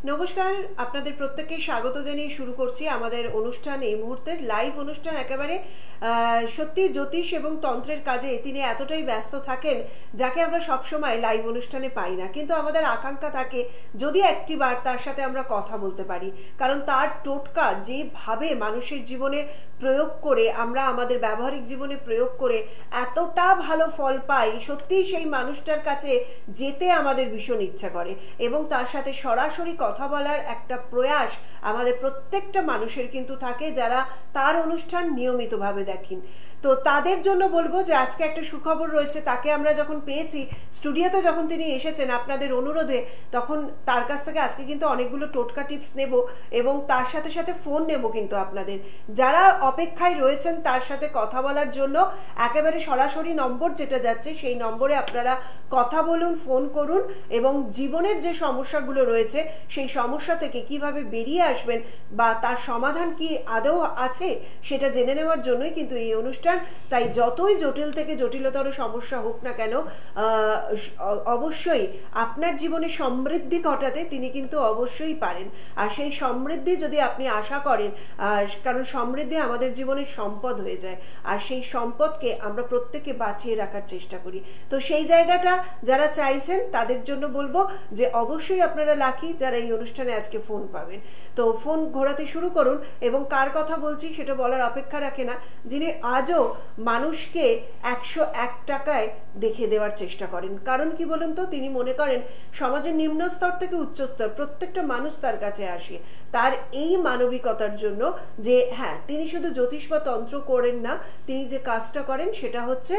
নমস্কার, আপনাদের প্রত্যেককে স্বাগত জানিয়ে শুরু করছি আমাদের অনুষ্ঠান। এই মুহূর্তের লাইভ অনুষ্ঠান একেবারে সত্যি জ্যোতিষ এবং তন্ত্রের কাজে তিনি এতটাই ব্যস্ত থাকেন যাকে আমরা সবসময় লাইভ অনুষ্ঠানে পাই না, কিন্তু আমাদের আকাঙ্ক্ষা থাকে যদি একটি বার তার সাথে আমরা কথা বলতে পারি, কারণ তার টোটকা যেভাবে মানুষের জীবনে প্রয়োগ করে আমরা আমাদের ব্যবহারিক জীবনে প্রয়োগ করে এতটা ভালো ফল পাই, সত্যিই সেই মানুষটার কাছে যেতে আমাদের ভীষণ ইচ্ছা করে এবং তার সাথে সরাসরি কথা বলার একটা প্রয়াস আমাদের প্রত্যেকটা মানুষের কিন্তু থাকে যারা তার অনুষ্ঠান নিয়মিতভাবে দেখেন। তো তাদের জন্য বলবো যে আজকে একটা সুখবর রয়েছে। তাকে আমরা যখন পেয়েছি স্টুডিওতে, যখন তিনি এসেছেন আপনাদের অনুরোধে, তখন তার কাছ থেকে আজকে কিন্তু অনেকগুলো টোটকা টিপস নেব এবং তার সাথে সাথে ফোন নেব। কিন্তু আপনাদের যারা অপেক্ষায় রয়েছেন তার সাথে কথা বলার জন্য একেবারে সরাসরি নম্বর যেটা যাচ্ছে সেই নম্বরে আপনারা কথা বলুন, ফোন করুন এবং জীবনের যে সমস্যাগুলো রয়েছে সেই সমস্যা থেকে কিভাবে বেরিয়ে আসবেন বা তার সমাধান কি আদৌ আছে সেটা জেনে নেওয়ার জন্যই কিন্তু এই অনুষ্ঠান। তাই যতই জটিল থেকে জটিলতর সমস্যা হোক না কেন, অবশ্যই আপনার জীবনে সমৃদ্ধি ঘটাতে তিনি কিন্তু অবশ্যই পারেন। আর সেই সমৃদ্ধি যদি আপনি আশা করেন, কারণ সমৃদ্ধি আমাদের জীবনের সম্পদ হয়ে যায়, আর সেই সম্পদকে আমরা প্রত্যেকে বাঁচিয়ে রাখার চেষ্টা করি। তো সেই জায়গাটা যারা চাইছেন তাদের জন্য বলবো যে অবশ্যই আপনারা লাকি যারা এই অনুষ্ঠানে আজকে ফোন পাবেন। তো ফোন ঘোরাতে শুরু করুন এবং কার কথা বলছি সেটা বলার অপেক্ষা রাখে না, যিনি আজও মানুষকে 101 টাকায় দেখে দেওয়ার চেষ্টা করেন। কারণ কি বলুন তো, তিনি মনে করেন সমাজের নিম্ন স্তর থেকে উচ্চ স্তর প্রত্যেকটা মানুষ তার কাছে আসে তার এই মানবিকতার জন্য যে হ্যাঁ, তিনি শুধু জ্যোতিষ বা তন্ত্র করেন না, তিনি যে কাজটা করেন সেটা হচ্ছে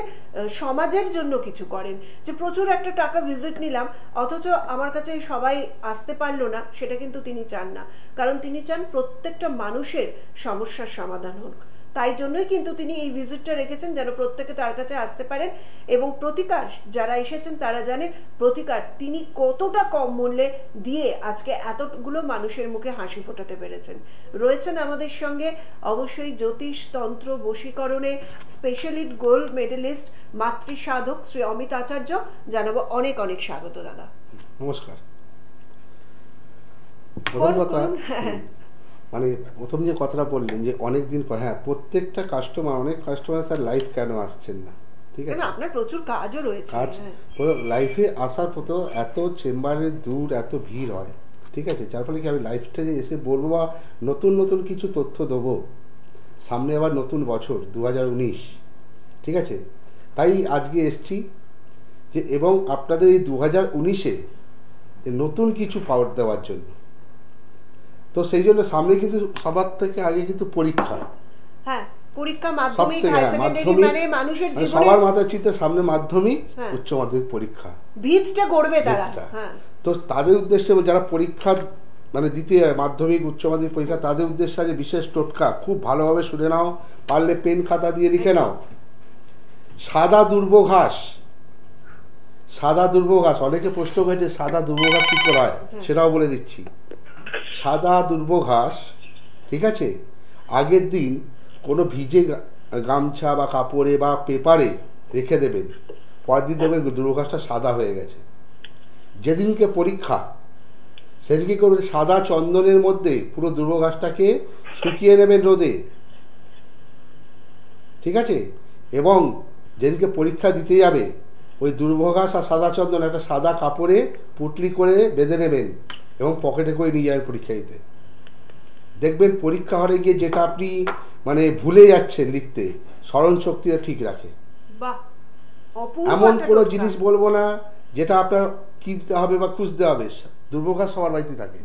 সমাজের জন্য কিছু করেন। যে প্রচুর একটা টাকা ভিজিট নিলাম অথচ আমার কাছে সবাই আসতে পারলো না, সেটা কিন্তু তিনি চান না। কারণ তিনি চান প্রত্যেকটা মানুষের সমস্যার সমাধান হোক। তাই জন্যই কিন্তু তিনি এই ভিজিটটা রেখেছেন, যেন প্রত্যেকে তার কাছে আসতে পারেন। এবং প্রতিকার যারা এসেছেন তারা জানেন প্রতিকার তিনি কতটা কম মূল্যে দিয়ে আজকে এতগুলো মানুষের মুখে হাসি ফোটাতে পেরেছেন। রয়েছেন আমাদের সঙ্গে অবশ্যই জ্যোতিষ তন্ত্র বশীকরণে স্পেশালিস্ট গোল্ড মেডেলিস্ট মাতৃ সাধক শ্রী অমিত আচার্য। জানাবো অনেক অনেক স্বাগত দাদা। নমস্কার। মানে প্রথম যে কথাটা বললেন যে অনেক দিন পর, হ্যাঁ প্রত্যেকটা কাস্টমার, অনেক কাস্টমার স্যার লাইভ কেন আসছেন না, ঠিক আছে, আপনার প্রচুর কাজও রয়েছে। কাজ লাইভে আসার পথে এত চেম্বারে দূর এত ভিড় হয়, ঠিক আছে, যার ফলে কি আমি লাইভ স্টেজে এসে বলবো বা নতুন নতুন কিছু তথ্য দেবো। সামনে আবার নতুন বছর 2019, ঠিক আছে, তাই আজকে এসছি যে এবং আপনাদের এই 2019-এ নতুন কিছু পাওয়ার দেওয়ার জন্য। তো সেই জন্য সামনে কিন্তু সবার থেকে আগে কিন্তু পরীক্ষা, হ্যাঁ পরীক্ষা, মাধ্যমিক, হাই সেকেন্ডারি, মানে মানুষের জীবনে সবার মাথায় চিন্তা সামনে মাধ্যমিক, উচ্চ মাধ্যমিক পরীক্ষা, ভিতটা গড়বে তারা। হ্যাঁ, তো তাদের উদ্দেশ্যে যারা পরীক্ষা মানে দিতে হয় মাধ্যমিক উচ্চ মাধ্যমিক পরীক্ষা, তাদের উদ্দেশ্যে আছে বিশেষ টোটকা। খুব ভালোভাবে শুনে নাও, পারলে পেন খাতা দিয়ে লিখে নাও। সাদা দুর্ব ঘাস, সাদা দুর্ব ঘাস, অনেকে প্রশ্ন করেছে সাদা দুর্ব ঘাস কি করে হয়, সেটাও বলে দিচ্ছি। সাদা দুর্ব ঘাস, ঠিক আছে, আগের দিন কোনো ভিজে গামছা বা কাপড়ে বা পেপারে রেখে দেবেন, পরের দিন দেখবেন দুর্ব ঘাসটা সাদা হয়ে গেছে। যেদিনকে পরীক্ষা সেদিনকে করবেন সাদা চন্দনের মধ্যে পুরো দুর্ব ঘাসটাকে শুকিয়ে নেবেন রোদে, ঠিক আছে, এবং যেদিনকে পরীক্ষা দিতে যাবে ওই দুর্ব ঘাস আর সাদা চন্দন একটা সাদা কাপড়ে পুটলি করে বেঁধে নেবেন এবং পকেটে করে নিয়ে যাবেন পরীক্ষা দিতে। দেখবেন পরীক্ষা হলে গিয়ে যেটা আপনি মানে ভুলে যাচ্ছেন লিখতে, স্মরণ শক্তিটা ঠিক রাখে। এমন কোনো জিনিস বলবো না যেটা আপনার কিনতে হবে বা খুঁজতে হবে, দুর্ব ঘাস সবার বাড়িতে থাকে,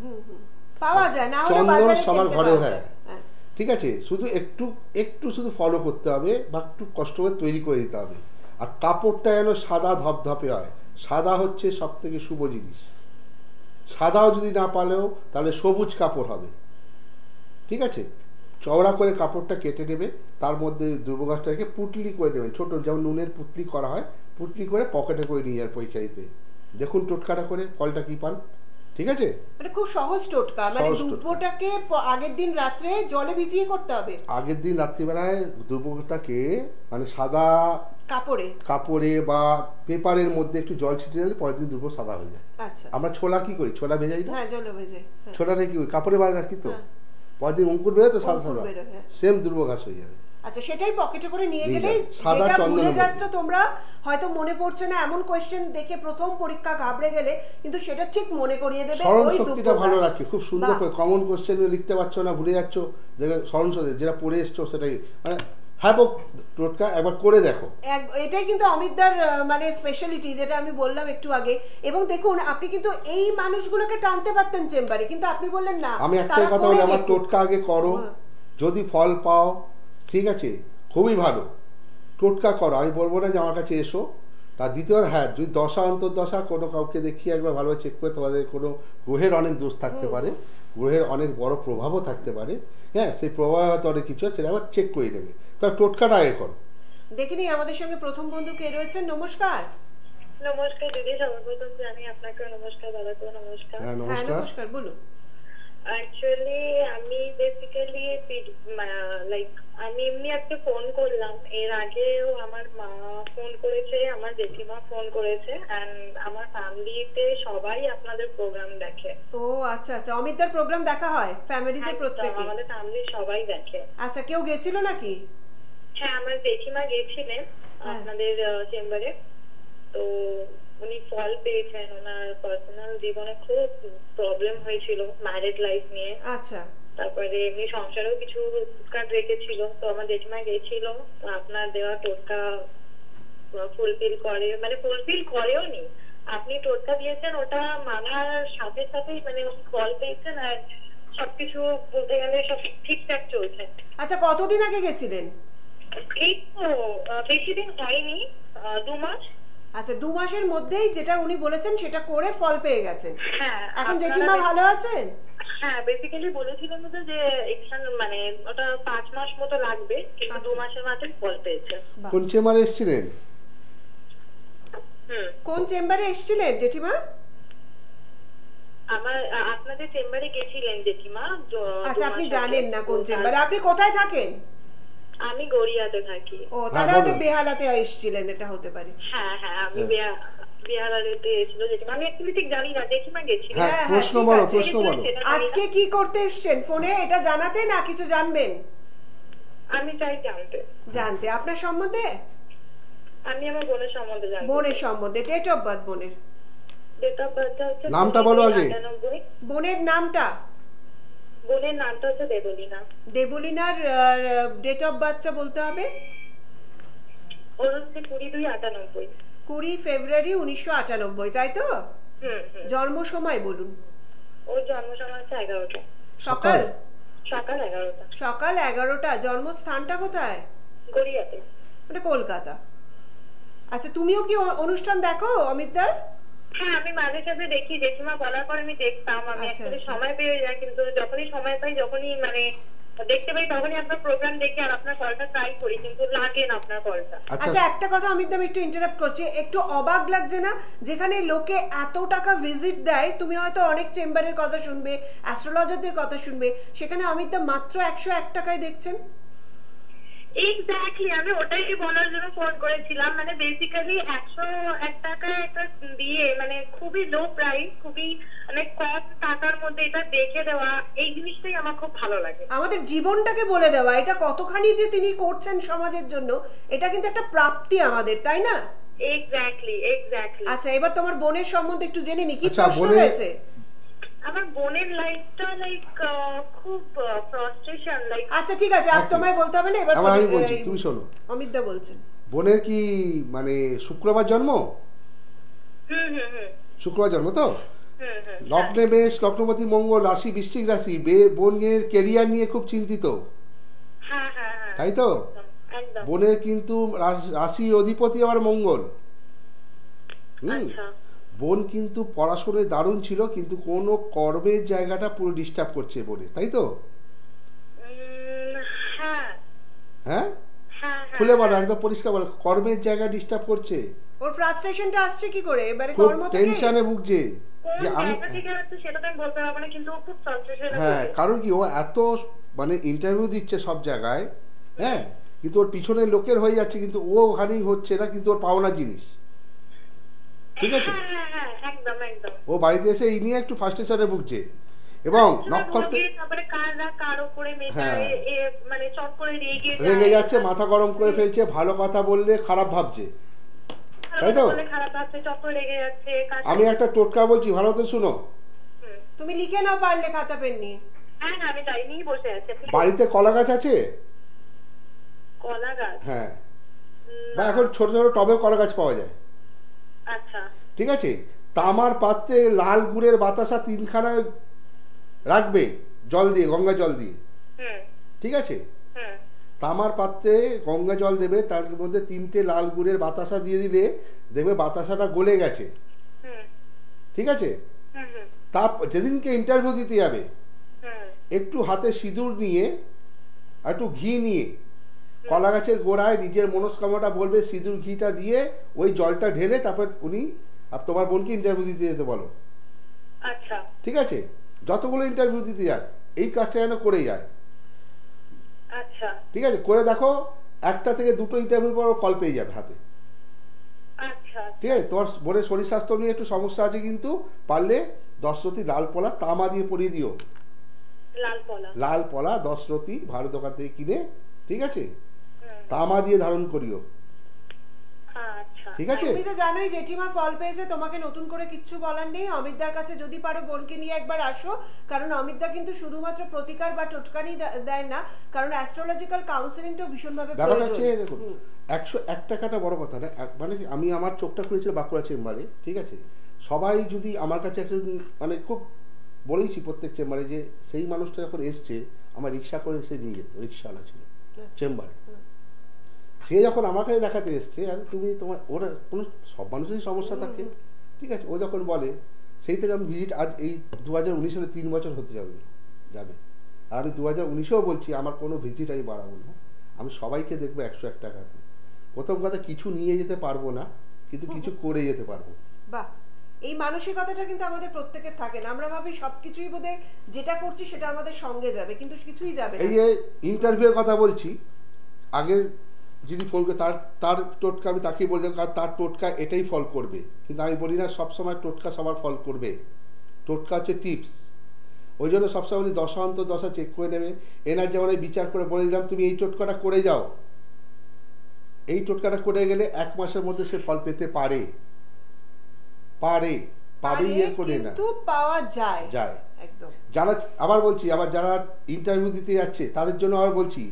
পাওয়া যায় না, চন্দন সবার ঘরে, হ্যাঁ ঠিক আছে, শুধু একটু একটু শুধু ফলো করতে হবে বা একটু কষ্ট করে তৈরি করে দিতে হবে। আর কাপড়টা যেন সাদা ধপধপে হয়, সাদা হচ্ছে সব থেকে শুভ জিনিস। সাদাও যদি না পালেও তাহলে সবুজ কাপড় হবে, ঠিক আছে, চওড়া করে কাপড়টা কেটে নেবে, তার মধ্যে দুর্ব ঘাসটা রেখে পুটলি করে নেবেন, ছোট যেমন নুনের পুটলি করা হয়, পুটলি করে পকেটে করে নিয়ে যান পরীক্ষা দিতে। দেখুন টোটকাটা করে ফলটা কি পান, ঠিক আছে, মানে খুব সহজ টোটকা। মানে দুর্বটাকে আগের দিন রাত্রে জলে ভিজিয়ে করতে হবে, আগের দিন রাত্রিবেলায় দুর্বটাকে মানে সাদা কাপড়ে কাপড়ে বা পেপারের মধ্যে একটু জল ছিটিয়ে দিলে পরের দিন দুপুর সাদা হয়ে যায়। আচ্ছা, আমরা ছোলা কি করি, ছোলা ভেজাই না, হ্যাঁ জলে ভেজে, হ্যাঁ। ছোলাটা কি করি কাপড়ে বাইরে রাখি তো, হ্যাঁ। পরের দিন অঙ্কুর বেরোয় তো সাদা অঙ্কুর সাদা, বেরোয়, হ্যাঁ। সেম দুর্ব ঘাস হয়ে যাবে। আচ্ছা, সেটাই পকেটে করে নিয়ে নিয়ে গেলেই, যাবে। সাদা যেটা চন্দনের ভুলে মধ্যে। যাচ্ছ তোমরা, হয়তো মনে পড়ছে না, এমন কোয়েশ্চেন দেখে প্রথম পরীক্ষা ঘাবড়ে গেলে, কিন্তু সেটা ঠিক মনে করিয়ে দেবে স্মরণ ওই শক্তিটা দুর্ব ভালো ঘাস। রাখে, খুব সুন্দর বাহ। করে কমন কোশ্চেন লিখতে পারছো না, ভুলে যাচ্ছ, দেখবে স্মরণ শক্তি যেটা পড়ে এসছো সেটাই মানে হ্যাবক টোটকা একবার করে দেখো। এটাই কিন্তু অমিতদার মানে স্পেশালিটি, যেটা আমি বললাম একটু আগে। এবং দেখুন, আপনি কিন্তু এই মানুষগুলোকে টানতে পারতেন চেম্বারে, কিন্তু আপনি বললেন না, আমি একটাই তারা কথা করে বলি, আমার দেখুক। টোটকা আগে করো, হ্যাঁ। যদি ফল পাও ঠিক আছে, খুবই ভালো, টোটকা করো, আমি বলবো না যে আমার কাছে এসো। তার দ্বিতীয়, হ্যাঁ যদি দশা অন্তর্দশা কোনো কাউকে দেখিয়ে একবার ভালোভাবে চেক করে, তোমাদের কোনো গ্রহের অনেক দোষ থাকতে পারে, গ্রহের অনেক বড় প্রভাবও থাকতে পারে, হ্যাঁ সেই প্রভাব হয়তো অনেক কিছু আছে, সেটা আবার চেক করে নেবে, তার টোটকাটা আগে করো। দেখিনি আমাদের সঙ্গে প্রথম বন্ধু কে রয়েছেন, নমস্কার। নমস্কার দিদি, সর্বপ্রথম জানি আপনাকে নমস্কার, দাদাকেও নমস্কার। হ্যাঁ হ্যাঁ নমস্কার। নমস্কার, বলুন। অ্যাকচুয়ালি আমি বেসিক্যালি লাইক আমি এমনি আজকে ফোন করলাম, এর আগেও আমার মা ফোন করেছে, আমার জেঠিমা ফোন করেছে, এন্ড আমার ফ্যামিলিতে সবাই আপনাদের প্রোগ্রাম দেখে। ও আচ্ছা আচ্ছা, অমিতদার প্রোগ্রাম দেখা হয় ফ্যামিলিতে একদম, প্রত্যেকে? আমাদের ফ্যামিলির সবাই দেখে। আচ্ছা, কেউ গেছিল নাকি? হ্যাঁ, আমার জেঠিমা গেছিলেন হ্যাঁ। আপনাদের চেম্বারে, তো উনি ফল পেয়েছেন। ওনার পার্সোনাল জীবনে খুব প্রবলেম হয়েছিল ম্যারিড লাইফ নিয়ে, আচ্ছা তারপরে এমনি সংসারেও কিছু কাট রেখেছিল, তো আমার জেঠিমা গেছিল, তো আপনার দেওয়া টোটকা ফুলফিল করে, মানে ফুলফিল করেও নি, আপনি টোটকা দিয়েছেন ওটা মানার সাথে সাথেই মানে ফল পেয়েছেন, আর সবকিছু বলতে গেলে সব ঠিকঠাক চলছে। আচ্ছা, কতদিন আগে গেছিলেন? এই তো বেশি দিন হয়নি, 2 মাস। আচ্ছা, 2 মাসের মধ্যেই যেটা উনি বলেছেন সেটা করে ফল পেয়ে গেছেন। হ্যাঁ, এখন আপনারা জেঠিমা ভালো আছেন? হ্যাঁ, বেসিক্যালি বলেছিলেন তো যে এখানে মানে ওটা 5 মাস মতো লাগবে, কিন্তু 2 আচ্ছা। মাসের মাথায় ফল পেয়েছে। বাহ। কোন চেম্বারে এসেছিলেন? হুম, কোন চেম্বারে এসেছিলেন জেঠিমা? আমার আপনাদের চেম্বারে গেছিলেন জেঠিমা। আচ্ছা, 2 আপনি মাস জানেন আগে। না কোন চেম্বারে? আপনি কোথায় থাকেন? আমি গড়িয়াতে থাকি। ও, তাহলে হয়তো বলুন। বেহালাতে এসেছিলেন, এটা হতে পারে। হ্যাঁ হ্যাঁ, আমি হ্যাঁ। বিহারাতে এসেছিল জেঠিমা, আমি অ্যাকচুয়ালি ঠিক জানি না, জেঠিমা গেছিল। হ্যাঁ হ্যাঁ, প্রশ্ন ঠিক বলো, আছে। প্রশ্ন বলো। আজকে কি করতে এসেছেন? ফোনে এটা জানাতে না কিছু জানবেন? আমি চাই জানতে, জানতে আপনার সম্বন্ধে, আমি আমার বোনের সম্বন্ধে জানতে। বোনের সম্বন্ধে। ডেট অফ বার্থ বোনের? ডেট অফ বার্থ হচ্ছে নামটা বলো আগে। 99। বোনের নামটা? বোনের নামটা হচ্ছে দেবলীনা। দেবলিনার ডেট অফ বার্থটা বলতে হবে। ওর হচ্ছে 22/98। 20 ফেব্রুয়ারি 1998, তাই তো? হুম হুম। জন্ম সময় বলুন। ওর জন্ম সময় হচ্ছে 11টা সকাল? সকাল 11টা। সকাল 11টা। জন্মস্থানটা কোথায়? গড়িয়াতে। ওটা কলকাতা। আচ্ছা, তুমিও কি অনুষ্ঠান দেখো অমিতদার? হ্যাঁ, আমি মাঝে সাঝে দেখি, জেঠিমা বলার পর আমি দেখতাম। আমি আচ্ছা, অ্যাকচুয়ালি আচ্ছা। সময় পেয়ে যাই, কিন্তু যখনই সময় পাই, যখনই মানে দেখতে পাই, তখনই আপনার প্রোগ্রাম দেখি আর আপনার কলটা ট্রাই করি, কিন্তু লাগে না আপনার কলটা। আচ্ছা আচ্ছা, একটা কথা অমিত, আমি একটু ইন্টারাপ্ট করছি, একটু অবাক লাগছে না? যেখানে লোকে এত টাকা ভিজিট দেয়, তুমি হয়তো অনেক চেম্বারের কথা শুনবে, অ্যাস্ট্রোলজারদের কথা শুনবে, সেখানে অমিত দা মাত্র 101 টাকায় দেখছেন। এক্স্যাক্টলি, আমি ওটাই বলার জন্য ফোন করেছিলাম। মানে বেসিক্যালি 101 টাকায় একটা দিয়ে, মানে খুবই লো প্রাইস, খুবই মানে কম টাকার মধ্যে এটা দেখে দেওয়া, এই জিনিসটাই আমার খুব ভালো লাগে। আমাদের জীবনটাকে বলে দেওয়া, এটা কতখানি যে তিনি করছেন সমাজের জন্য, এটা কিন্তু একটা প্রাপ্তি আমাদের, তাই না? Exactly exactly. আচ্ছা, এবার তোমার বোনের সম্বন্ধে একটু জেনে নি, কি আচ্ছা, প্রশ্ন বোনের- রয়েছে? আমার বোনের লাইফটা লাইক খুব ফ্রাস্ট্রেশন, লাইক। আচ্ছা ঠিক আছে, আর তোমায় বলতে হবে না, এবার আবার আমি বলছি, তুমি শোনো। অমিত দা বলছেন। বোনের কি মানে শুক্রবার জন্ম? হুম হুম হুম শুক্রবার জন্ম তো? হুম হুম। লগ্নে বেশ, লগ্নপতি মঙ্গল, রাশি বৃশ্চিক রাশি, বোনের কেরিয়ার নিয়ে খুব চিন্তিত, হ্যাঁ হ্যাঁ হ্যাঁ, তাই তো? একদম। বোনের কিন্তু রাশির অধিপতি আবার মঙ্গল। আচ্ছা। বোন কিন্তু পড়াশোনায় দারুণ ছিল, কিন্তু কোনো কর্মের জায়গাটা পুরো ডিস্টার্ব করছে বোনের, তাই তো? হ্যাঁ হ্যাঁ, হ্যাঁ খুলে বলো, একদম পরিষ্কার বলো, কর্মের জায়গা ডিস্টার্ব করছে, ওর ফ্রাস্ট্রেশনটা আসছে কি করে এবারে? খুব কর্ম থেকে? টেনশনে ভুগছে কোন যে আমি, জায়গা থেকে হচ্ছে সেটা তো আমি বলতে পারবো না, কিন্তু ও খুব ফ্রাস্ট্রেশনে হ্যাঁ ভোগে। কারণ কি ও এত মানে ইন্টারভিউ দিচ্ছে সব জায়গায়, হ্যাঁ কিন্তু ওর পিছনে লোকের হয়ে যাচ্ছে, কিন্তু ও ওখানেই হচ্ছে না, কিন্তু ওর পাওনা জিনিস। ঠিক আছে, হ্যাঁ হ্যাঁ হ্যাঁ, একদম একদম। ও বাড়িতে এসে এই নিয়ে একটু ফার্স্টেশনে ভুগছে এবং নক্ষত্রে তারপরে কার উপরে হ্যাঁ মানে চট করে রেগে যাচ্ছে, মাথা গরম করে ফেলছে, ভালো কথা বললে খারাপ ভাবছে, তাই তো? খারাপ আছে, চট করে রেগে যাচ্ছে। আমি একটা টোটকা বলছি, ভালো করে শুনো। তুমি লিখে নাও পারলে খাতা পেন নিয়ে। হ্যাঁ হ্যাঁ, আমি তাই নিয়েই বসে আছি। বাড়িতে কলা গাছ আছে? কলা গাছ? হ্যাঁ, বা এখন ছোট ছোট টবে কলা গাছ পাওয়া যায়। আচ্ছা, ঠিক আছে, তামার পাত্রে লাল গুড়ের বাতাসা 3খানা রাখবে, জল দিয়ে, গঙ্গা জল দিয়ে। ঠিক আছে, তামার পাত্রে গঙ্গা জল দেবে, তার মধ্যে 3টে লাল গুড়ের বাতাসা দিয়ে দিলে দেখবে বাতাসাটা গলে গেছে। ঠিক আছে, তার যেদিনকে ইন্টারভিউ দিতে যাবে একটু হাতে সিঁদুর নিয়ে আর একটু ঘি নিয়ে কলা গাছের গোড়ায় নিজের মনস্কামনাটা বলবে, সিঁদুর ঘিটা দিয়ে ওই জলটা ঢেলে তারপর উনি আর তোমার বোনকে ইন্টারভিউ দিতে যেতে বলো। আচ্ছা, ঠিক আছে, যতগুলো ইন্টারভিউ দিতে যায় এই কাজটা যেন করে যায়। আচ্ছা, ঠিক আছে, করে দেখো, 1টা থেকে 2টো ইন্টারভিউ পর ফল পেয়ে যাবে হাতে। আচ্ছা, ঠিক আছে, তোমার বোনের শরীর স্বাস্থ্য নিয়ে একটু সমস্যা আছে, কিন্তু পারলে 10 রতি লাল পলা তামা দিয়ে পরিয়ে দিও। লাল পলা 10 রতি ভালো দোকান থেকে কিনে, ঠিক আছে, তামা দিয়ে ধারণ করিও। আচ্ছা, ঠিক আছে, তুমি তো জানোই জেঠিমা ফল পেয়েছে, তোমাকে নতুন করে কিচ্ছু বলার নেই। অমিতদার কাছে যদি পারো বোনকে নিয়ে একবার আসো, কারণ অমিতদা কিন্তু শুধুমাত্র প্রতিকার বা টোটকানি দেয় না, কারণ অ্যাস্ট্রোলজিক্যাল কাউন্সেলিংটাও ভীষণভাবে ব্যাপারটা হচ্ছে প্রয়োজন। দেখুন, 101 টাকাটা বড় কথা না, মানে আমি আমার চোখটা খুলেছিল বাঁকুড়া চেম্বারে। ঠিক আছে, সবাই যদি আমার কাছে একটা মানে খুব বলেইছি প্রত্যেক চেম্বারে যে সেই মানুষটা যখন এসছে আমার রিক্সা করে এসে নিয়ে যেত, রিক্সাওয়ালা ছিল চেম্বারে। সে যখন আমার কাছে দেখাতে এসছে, আর তুমি তোমার ওরা কোনো সব মানুষেরই সমস্যা থাকে। ঠিক আছে, ও যখন বলে, সেই থেকে আমি ভিজিট আজ এই 2019 সালে 3 বছর হতে যাবে। আর আমি 2019-এও বলছি আমার কোনো ভিজিট আমি বাড়াবো না, আমি সবাইকে দেখবো 101 টাকাতে। প্রথম কথা, কিছু নিয়ে যেতে পারবো না, কিন্তু কিছু করে যেতে পারবো। বাহ, এই মানসিকতাটা কিন্তু আমাদের প্রত্যেকের থাকে না। আমরা ভাবি সবকিছুই বোধহয় যেটা করছি সেটা আমাদের সঙ্গে যাবে, কিন্তু কিছুই যাবে না। এই যে ইন্টারভিউয়ের কথা বলছি, আগের যিনি ফোন করে তার টোটকা আমি তাকেই বললাম, কারণ তার টোটকা এটাই ফল করবে, কিন্তু আমি বলি না সবসময় টোটকা সবার ফল করবে। টোটকা হচ্ছে টিপস, ওই জন্য সবসময় বলি দশা অন্তর দশা চেক করে নেবে। এনার যেমন আমি বিচার করে বলে দিলাম তুমি এই টোটকাটা করে যাও, এই টোটকাটা করে গেলে 1 মাসের মধ্যে সে ফল পেতে পারে, পাবেই এর করে না, কিন্তু পাওয়া যায় একদম। যারা, আবার বলছি, আবার যারা ইন্টারভিউ দিতে যাচ্ছে তাদের জন্য আবার বলছি,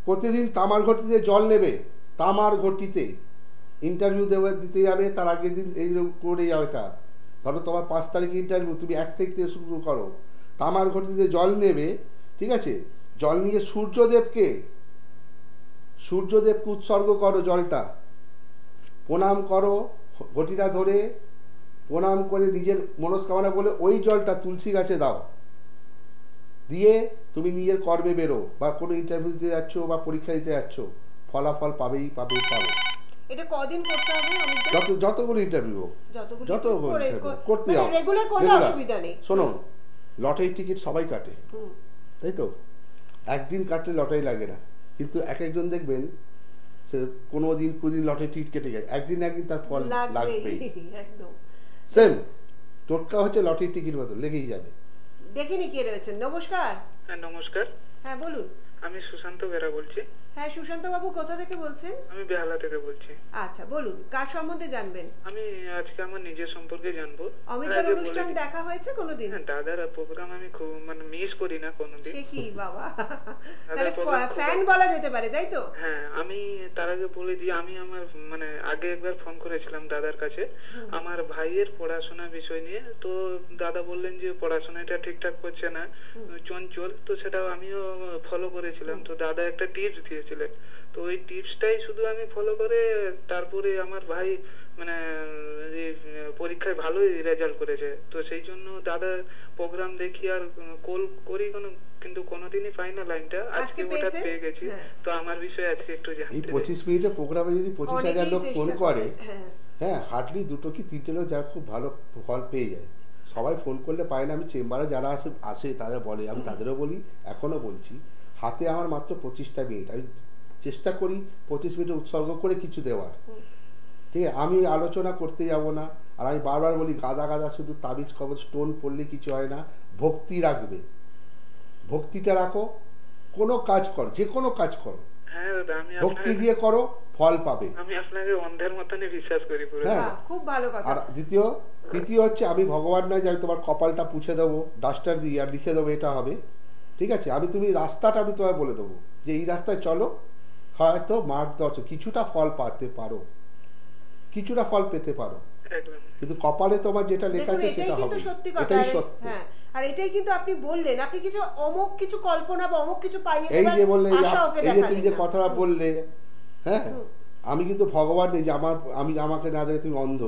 প্রতিদিন তামার ঘটিতে জল নেবে, তামার ঘটিতে ইন্টারভিউ দিতে যাবে, তার আগের দিন এই করে যাও। এটা ধরো তোমার 5 তারিখে ইন্টারভিউ, তুমি 1 তারিখ থেকে শুরু করো, তামার ঘটিতে জল নেবে। ঠিক আছে, জল নিয়ে সূর্যদেবকে উৎসর্গ করো, জলটা প্রণাম করো, ঘটিটা ধরে প্রণাম করে নিজের মনস্কামনা বলে ওই জলটা তুলসী গাছে দাও, দিয়ে তুমি নিজের কর্মে বেরো, বা কোনো ইন্টারভিউ দিতে যাচ্ছ বা পরীক্ষা দিতে যাচ্ছ, ফলাফল পাবে। এটা কদিন করতে হবে? যতগুলো ইন্টারভিউ করতে হবে, রেগুলার করলে অসুবিধা নেই। শোনো, লটারি টিকিট সবাই কাটে, তাই তো? একদিন কাটলে লটারি লাগে না, কিন্তু একজন দেখবেন সে 15 দিন 20 দিন লটারি টিকিট কেটে গেছে, একদিন তার ফল লাগবেই। একদম সেম টোটকা হচ্ছে লটারি টিকিট মতো লেগেই যাবে। দেখিনি কে রয়েছেন। নমস্কার। হ্যাঁ নমস্কার, হ্যাঁ বলুন। আমি সুশান্ত বেরা বলছি। হ্যাঁ সুশান্ত বাবু, কোথা থেকে বলছেন? আমি বেহালা থেকে বলছি। আচ্ছা বলুন, কার সম্বন্ধে জানবেন? আমি আজকে আমার নিজের সম্পর্কে জানবো। অমিতার অনুষ্ঠান দেখা হয়েছে কোনোদিন? হ্যাঁ, দাদার প্রোগ্রাম আমি খুব মানে মিস করি না কোনোদিন। সে কি বাবা, তাহলে ফ্যান বলা যেতে পারে, তাই তো? হ্যাঁ, আমি তার আগে বলে দিই, আমি আমার মানে আগে একবার ফোন করেছিলাম দাদার কাছে আমার ভাইয়ের পড়াশোনা বিষয় নিয়ে। তো দাদা বললেন যে পড়াশোনাটা ঠিকঠাক করছে না, চঞ্চল, তো সেটাও আমিও ফলো করেছিলাম। তো দাদা একটা টিপস দিয়েছিলেন, তো ওই টিপসটাই শুধু আমি ফলো করে তারপরে আমার ভাই মানে পরীক্ষায় ভালোই রেজাল্ট করেছে। তো সেই জন্য দাদা প্রোগ্রাম দেখি আর কল করি কিন্তু কোনোদিনই পাই না লাইনটা। আজকে হঠাৎ পেয়ে গেছি। তো আমার বিষয়ে আজকে একটু জানতে। এই 25 মিনিটের প্রোগ্রামে যদি 25,000 লোক ফোন করে, হ্যাঁ হার্ডলি 2 কি 3টে লোক যারা খুব ভালো ফল পেয়ে যায়। সবাই ফোন করলে পায় না। আমি চেম্বারে যারা আসে তারা বলে, আমি তাদেরও বলি, এখনও বলছি, হাতে আমার মাত্র 25টা মিনিট। আমি চেষ্টা করি 25 মিনিট উৎসর্গ করে কিছু দেওয়ার। ঠিক আছে, আমি আলোচনা করতে যাব না। আর আমি বারবার বলি, গাদা গাদা শুধু তাবিজ কবজ স্টোন পড়লে কিছু হয় না। ভক্তি রাখবে, ভক্তিটা রাখো, কোনো কাজ করো, যে কোনো কাজ করো হ্যাঁ দাদা, ভক্তি দিয়ে করো, ফল পাবে। আমি আপনাকে অন্ধের মতনই বিশ্বাস করি পুরো। হ্যাঁ। বাহ, খুব ভালো কথা। আর তৃতীয় হচ্ছে, আমি ভগবান নয় যে আমি তোমার কপালটা পুছে দেবো ডাস্টার দিয়ে আর লিখে দেবো এটা হবে। ঠিক আছে, তুমি রাস্তাটা আমি তোমায় বলে দেবো যে এই রাস্তায় চলো, হয়তো মার্গদর্শন কিছুটা ফল পাতে পারো, কিছুটা ফল পেতে পারো, একদম। কিন্তু কপালে তোমার যেটা লেখা দেখুন, আছে এটাই সেটা হবে, কিন্তু সত্যি কথা। এটাই সত্য। হ্যাঁ, আর এটাই কিন্তু আপনি বললেন, আপনি কিছু অমুক কিছু কল্পনা বা অমুক কিছু পাইয়ে এই দেবার যে বললে, আশা ওকে এই যে তুমি দেখালেন যে না। কথাটা বললে, হ্যাঁ, আমি কিন্তু ভগবান নেই যে আমাকে না দেখে তুমি অন্ধ,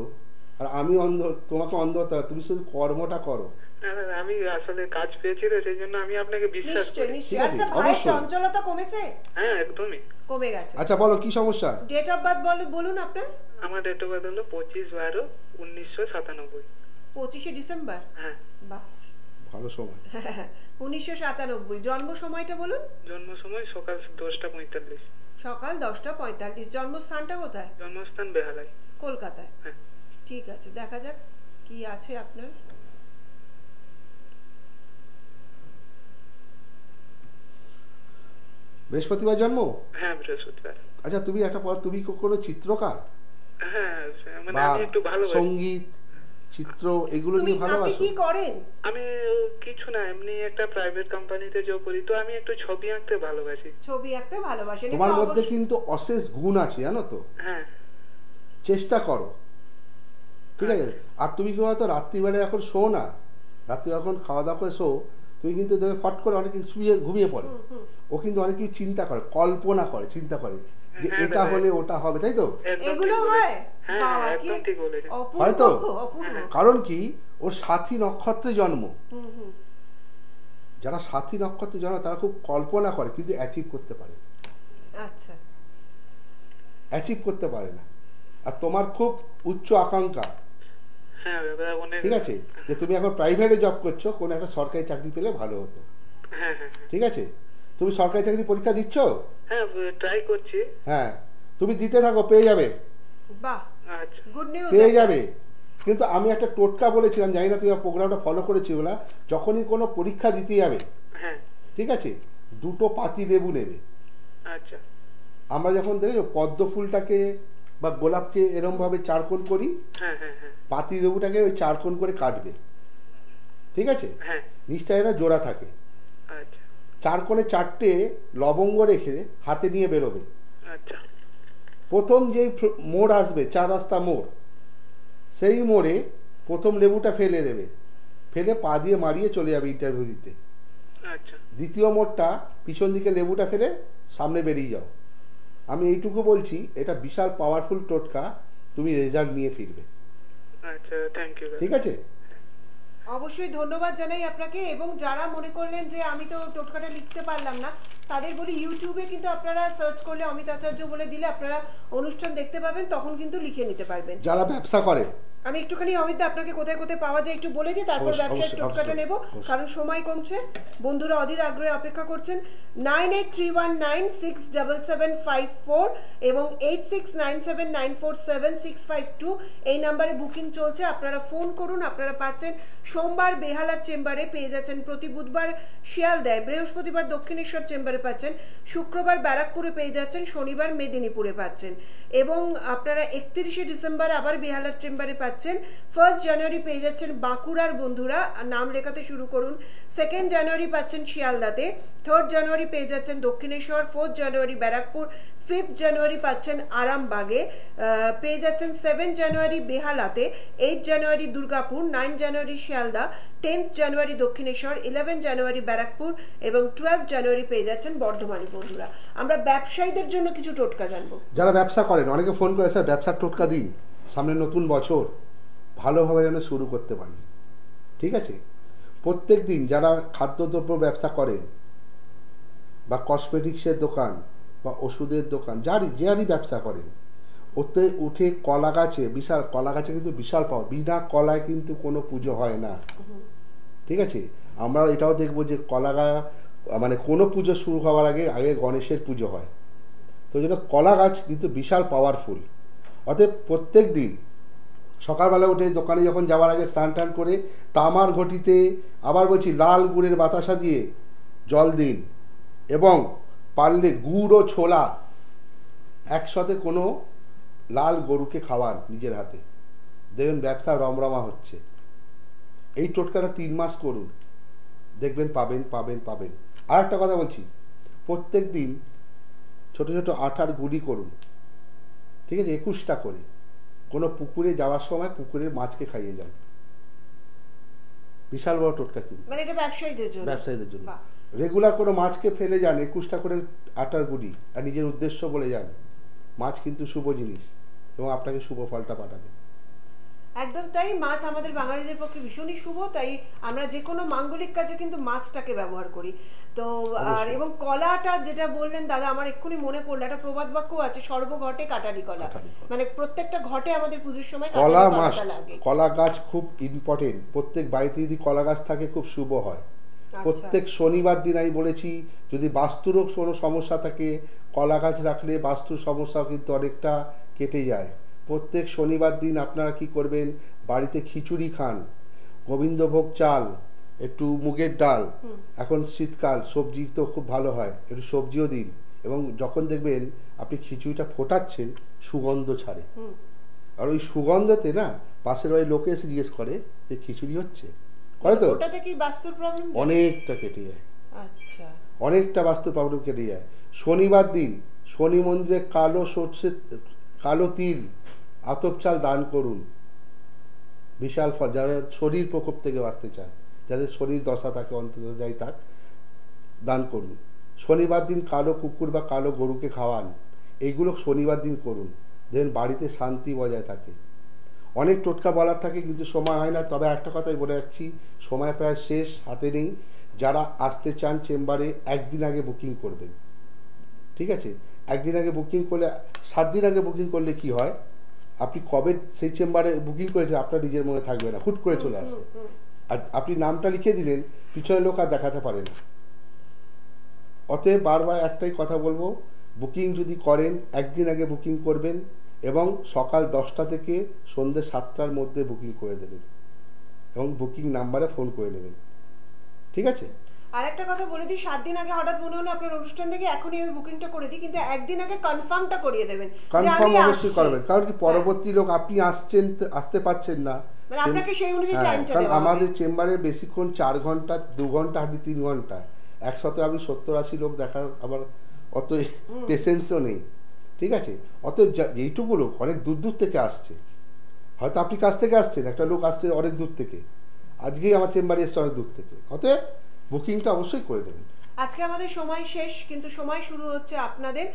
আর আমি অন্ধ তোমাকে অন্ধ হতে হবে। তুমি শুধু কর্মটা করো। না দাদা, আমি আসলে কাজ পেয়েছি তো, সেই জন্য আমি আপনাকে বিশ্বাস নিশ্চয়ই করি। নিশ্চয়ই। ঠিক আছে, আচ্ছা, ভাইয়ের অবশ্যই। চঞ্চলতা কমেছে? হ্যাঁ একদমই। কমে গেছে। আচ্ছা বলো কি সমস্যা? ডেট অফ বার্থ বলুন আপনার। আমার ডেট অফ বার্থ হলো 25/12/1997। 25শে ডিসেম্বর। হ্যাঁ। বাহ, ভালো সময়। 1997। জন্ম সময়টা বলুন। জন্ম সময় সকাল 10:45। সকাল 10:45। জন্মস্থানটা কোথায়? জন্মস্থান বেহালায়। কলকাতায়। হ্যাঁ। ঠিক আছে, দেখা যাক কি আছে আপনার। বৃহস্পতিবার জন্ম? হ্যাঁ বৃহস্পতিবার। আচ্ছা তুমি কোনো চিত্রকার হ্যাঁ, মানে বা আমি একটু ভালোবাসি। সঙ্গীত, চিত্র এগুলো নিয়ে আপনি ভালোবাসো? কি করেন? আমি কিছু না, এমনি একটা প্রাইভেট কোম্পানিতে জব করি, তো আমি একটু ছবি আঁকতে ভালোবাসি। ছবি আঁকতে ভালোবাসেন? তোমার এটা মধ্যে অবশ্য- কিন্তু অশেষ গুণ আছে জানো তো, হ্যাঁ। চেষ্টা করো। ঠিক আছে, আর তুমি কি বলতো, রাত্রিবেলা এখন শো না, রাত্রি এখন খাওয়া দাওয়া করে শো, তুমি কিন্তু দেখবে ফট করে অনেক শুয়ে ঘুমিয়ে পড়ে। ও কিন্তু অনেক কিছু চিন্তা করে, কল্পনা করে, চিন্তা করে যে হ্যাঁ, এটা দাদা। হলে ওটা হবে, তাই তো? একদম এগুলো ঠিক হয়? বলেছেন। হ্যাঁ, বাবা, কি একদম ঠিক বলেছেন। অপূর্ব, হয়তো? অপূর্ব। কারণ কি, ওর সাথী নক্ষত্রে জন্ম। হুম, হুম। যারা সাথী নক্ষত্রে জন্ম তারা খুব কল্পনা করে কিন্তু অ্যাচিভ করতে পারে, আচ্ছা। অ্যাচিভ করতে পারে না। আর তোমার খুব উচ্চ আকাঙ্ক্ষা, হ্যাঁ দাদা, অনেক। ঠিক আছে, যে তুমি এখন প্রাইভেটে জব করছো, কোনো একটা সরকারি চাকরি পেলে ভালো হতো। হ্যাঁ হ্যাঁ ঠিক আছে, তুমি সরকারি চাকরি পরীক্ষা দিচ্ছ? হ্যাঁ, ট্রাই করছি। হ্যাঁ, তুমি দিতে থাকো, পেয়ে যাবে, বাহ, আচ্ছা। Good news. পেয়ে যাবে। কিন্তু আমি একটা টোটকা বলেছিলাম, জানি না তুমি প্রোগ্রামটা ফলো করেছি না, যখনই কোনো পরীক্ষা দিতে যাবে, হ্যাঁ। ঠিক আছে, 2টো পাতি লেবু নেবে। আচ্ছা। আমরা যখন দেখো পদ্ম ফুলটাকে বা গোলাপকে এরমভাবে চারকোণ করি, হ্যাঁ হ্যাঁ হ্যাঁ। পাতি লেবুটাকে ওই চারকোণ করে কাটবে, ঠিক আছে, হ্যাঁ। নিচটা এরা জোড়া থাকে। আচ্ছা। চারকোণে 4টে লবঙ্গ রেখে হাতে নিয়ে বেরোবে। আচ্ছা। প্রথম যেই মোড় আসবে, 4 রাস্তা মোড়, সেই মোড়ে প্রথম লেবুটা ফেলে দেবে, ফেলে পা দিয়ে মারিয়ে চলে যাবে ইন্টারভিউ দিতে। আচ্ছা। দ্বিতীয় মোড়টা পিছন দিকে লেবুটা ফেলে সামনে বেরিয়ে যাও। আমি এইটুকু বলছি, এটা বিশাল পাওয়ারফুল টোটকা, তুমি রেজাল্ট নিয়ে ফিরবে। আচ্ছা, থ্যাংক ইউ। ঠিক আছে, অবশ্যই ধন্যবাদ জানাই আপনাকে। এবং যারা মনে করলেন যে আমি তো টোটকাটা লিখতে পারলাম না, তাদের বলি ইউটিউবে কিন্তু আপনারা সার্চ করলে অমিত আচার্য বলে দিলে আপনারা অনুষ্ঠান দেখতে পাবেন, তখন কিন্তু লিখে নিতে পারবেন। যারা ব্যবসা করে, আমি একটুখানি অমিত আপনাকে কোথায় কোথায় পাওয়া যায় একটু বলে দিই, তারপর অবশ্যই, ব্যবসায়িক অবশ্যই, টোটকাটা নেব, অবশ্যই। কারণ সময় কমছে। বন্ধুরা অধীর আগ্রহে অপেক্ষা করছেন। 9831967754 এবং 8697947652 এই নাম্বারে বুকিং চলছে। আপনারা ফোন করুন। আপনারা পাচ্ছেন সোমবার বেহালার চেম্বারে, পেয়ে যাচ্ছেন প্রতি বুধবার শিয়ালদায়, বৃহস্পতিবার দক্ষিণেশ্বর চেম্বারে পাচ্ছেন, শুক্রবার ব্যারাকপুরে পেয়ে যাচ্ছেন, শনিবার মেদিনীপুরে পাচ্ছেন। এবং আপনারা 31শে ডিসেম্বর আবার বেহালার চেম্বারে পাচ্ছেন। 1 জানুয়ারি পেয়ে যাচ্ছেন বাঁকুড়ার বন্ধুরা, নাম লেখাতে শুরু করুন। 2 জানুয়ারি পাচ্ছেন শিয়ালদাতে, 3 জানুয়ারি পেয়ে যাচ্ছেন দক্ষিণেশ্বর, 4 জানুয়ারি ব্যারাকপুর, 5 জানুয়ারি পাচ্ছেন আরামবাগে, পেয়ে যাচ্ছেন 7 জানুয়ারি বেহালাতে, 8 জানুয়ারি দুর্গাপুর, 9 জানুয়ারি শিয়ালদা, 10 জানুয়ারি দক্ষিণেশ্বর, 11 জানুয়ারি ব্যারাকপুর এবং 12 জানুয়ারি পেয়ে যাচ্ছেন বর্ধমানী বন্ধুরা। আমরা ব্যবসায়ীদের জন্য কিছু টোটকা জানবো। যারা ব্যবসা করেন, অনেকে ফোন করে, স্যার ব্যবসার টোটকা দিন, সামনে নতুন বছর ভালোভাবে যেন শুরু করতে পারি। ঠিক আছে, প্রত্যেক দিন যারা খাদ্যদ্রব্য ব্যবসা করেন বা কসমেটিক্সের দোকান বা ওষুধের দোকান, যারই ব্যবসা করেন, ওতে উঠে কলা গাছে, বিশাল কলা গাছে কিন্তু বিশাল পাওয়া, বিনা কলায় কিন্তু কোনো পুজো হয় না। ঠিক আছে, আমরা এটাও দেখবো যে কলা মানে কোনো পুজো শুরু হওয়ার আগে গণেশের পুজো হয়। তো ওই জন্য কলা গাছ কিন্তু বিশাল পাওয়ারফুল। অতএব প্রত্যেক দিন সকালবেলা উঠে দোকানে যখন যাওয়ার আগে স্নান টান করে তামার ঘটিতে, আবার বলছি লাল গুড়ের বাতাসা দিয়ে জল দিন, এবং পারলে গুড় ও ছোলা একসাথে কোনো লাল গরুকে খাওয়ান নিজের হাতে, দেখবেন ব্যবসা রমরমা হচ্ছে। এই টোটকাটা 3 মাস করুন, দেখবেন পাবেন পাবেন পাবেন। আর একটা কথা বলছি, প্রত্যেক দিন ছোট ছোট আটার গুঁড়ি করুন, ঠিক আছে, 21টা করে। কোনো পুকুরে যাওয়ার সময় পুকুরের মাছকে খাইয়ে যান। বিশাল বড় টোটকা কিন্তু, মানে এটা ব্যবসায়ীদের জন্য, ব্যবসায়ীদের জন্য। বাহ। রেগুলার কোনো মাছকে ফেলে যান 21টা করে আটার গুঁড়ি, আর নিজের উদ্দেশ্য বলে যান। মাছ কিন্তু শুভ জিনিস এবং আপনাকে শুভ ফলটা পাঠাবে। একদম তাই, মাছ আমাদের বাঙালিদের পক্ষে ভীষণই শুভ, তাই আমরা যে কোনো মাঙ্গলিক কাজে কিন্তু মাছটাকে ব্যবহার করি। তো আর এবং কলাটা যেটা বললেন দাদা, আমার এক্ষুনি মনে পড়লো, একটা প্রবাদ বাক্য আছে, সর্বঘটে কাটারি কলা। মানে প্রত্যেকটা ঘটে আমাদের পুজোর সময় কলা কাটারি মাছ, কলাটা লাগে। কলা গাছ খুব ইম্পর্টেন্ট। প্রত্যেক বাড়িতে যদি কলা গাছ থাকে খুব শুভ হয়। প্রত্যেক শনিবার দিন আমি বলেছি, যদি বাস্তুরও কোনো সমস্যা থাকে কলা গাছ রাখলে বাস্তুর সমস্যাও কিন্তু অনেকটা কেটে যায়। প্রত্যেক শনিবার দিন আপনারা কি করবেন, বাড়িতে খিচুড়ি খান, গোবিন্দভোগ চাল, একটু মুগের ডাল, এখন শীতকাল সবজি তো খুব ভালো হয়, একটু সবজিও দিন। এবং যখন দেখবেন আপনি খিচুড়িটা ফোটাচ্ছেন সুগন্ধ ছাড়ে, আর ওই সুগন্ধতে না পাশের বাড়ির লোকে এসে জিজ্ঞেস করে যে খিচুড়ি হচ্ছে, করে তো ওটাতে কি বাস্তুর প্রবলেম অনেকটা কেটে যায়। আচ্ছা, অনেকটা বাস্তুর প্রবলেম কেটে যায়। শনিবার দিন শনি মন্দিরে কালো সর্ষে, কালো তিল, আতপ চাল দান করুন, বিশাল ফল। যারা শরীর প্রকোপ থেকে বাঁচতে চায়, যাদের শরীর দশা থাকে, অন্তত যাই থাক, দান করুন। শনিবার দিন কালো কুকুর বা কালো গরুকে খাওয়ান, এইগুলো শনিবার দিন করুন, দেখবেন বাড়িতে শান্তি বজায় থাকে। অনেক টোটকা বলার থাকে কিন্তু সময় হয় না। তবে একটা কথাই বলে রাখছি, সময় প্রায় শেষ, হাতে নেই। যারা আসতে চান চেম্বারে একদিন আগে বুকিং করবেন, ঠিক আছে? একদিন আগে বুকিং করলে, 7 দিন আগে বুকিং করলে কি হয়, আপনি কবে সেই চেম্বারে বুকিং করেছেন আপনার নিজের মনে থাকবে না, হুট করে চলে আসে। আর আপনি নামটা লিখে দিলেন, পিছনে লোক আর দেখাতে পারে না। অতএব বারবার একটাই কথা বলবো, বুকিং যদি করেন একদিন আগে বুকিং করবেন, এবং সকাল 10টা থেকে সন্ধ্যে 7টার মধ্যে বুকিং করে দেবেন, এবং বুকিং নাম্বারে ফোন করে নেবেন, ঠিক আছে? আর একটা কথা বলে দিই, 7 দিন আগে হঠাৎ মনে হলো আপনার অনুষ্ঠান থেকে এখনই আমি বুকিংটা করে দিই, কিন্তু একদিন আগে কনফার্মটা করিয়ে দেবেন, কনফার্ম অবশ্যই করবেন। কারণ কি পরবর্তী লোক আপনি আসতে পারছেন না, মানে আপনাকে সেই অনুযায়ী টাইমটা কারণ দেওয়া হবে। আমাদের চেম্বারে বেশিক্ষণ 4 ঘন্টা, 2 ঘন্টা হাঁটি 3 ঘন্টা, একসাথে আমি 70-80 লোক দেখার আবার অত পেশেন্সও নেই, ঠিক আছে? অতএব যেইটুকু লোক অনেক দূর দূর থেকে আসছে, হয়তো আপনি কাছ থেকে আসছেন, একটা লোক আসছে অনেক দূর থেকে, আজকেই আমার চেম্বারে এসছে অনেক দূর থেকে, অতএব বুকিংটা অবশ্যই করে দেবেন। আজকে আমাদের সময় শেষ, কিন্তু সময় শুরু হচ্ছে আপনাদের।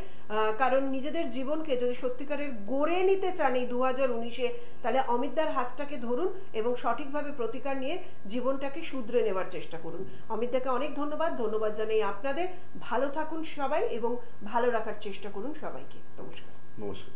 কারণ নিজেদের জীবনকে যদি সত্যিকারের গড়ে নিতে চান এই 2019-এ, তাহলে অমিতদার হাতটাকে ধরুন এবং সঠিকভাবে প্রতিকার নিয়ে জীবনটাকে শুধরে নেওয়ার চেষ্টা করুন। অমিতদাকে অনেক ধন্যবাদ জানাই আপনাদের। ভালো থাকুন সবাই এবং ভালো রাখার চেষ্টা করুন সবাইকে। নমস্কার। নমস্কার।